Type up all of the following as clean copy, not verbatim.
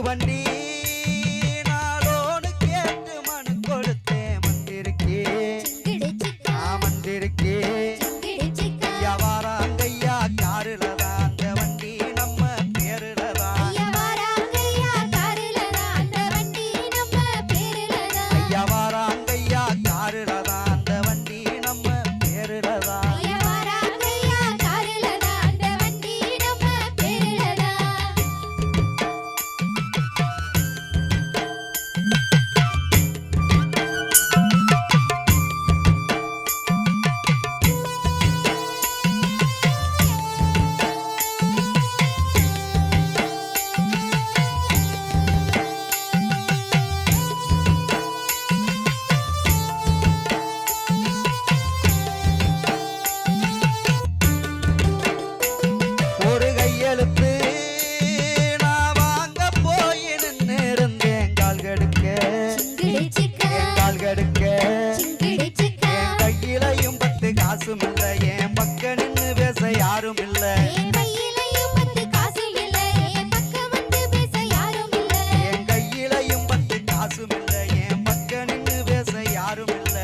வண்டி நாளோடு கேட்டு மனு கொடுத்தேன் மந்திருக்கே மந்திருக்கே ஐயா வாராங்கய்யா காருல தான் அந்த வண்டி நம்ம பேருல தான் ஐயா வாராங்கய்யா காருல தான் அந்த வண்டி நம்ம பேருல தான் நான் வாங்க போய் நின்று இருந்தேன் கால் கடுக்க என் கையிலையும் 10 காசும் இல்லை என் பக்க நின்று பேச யாரும் இல்லை என் கையிலையும் 10 காசும் இல்லை என் பக்க நின்று பேச யாரும் இல்லை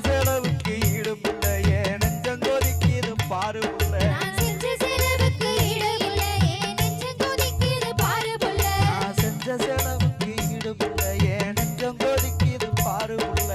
செலவுக்கு ஈடுமில்லையே நெஞ்சம் கொதிக்குது பாரு புள்ள செஞ்ச செலவுக்கு ஈடுமில்லையே நெஞ்சம் கொதிக்குது பாரு புள்ள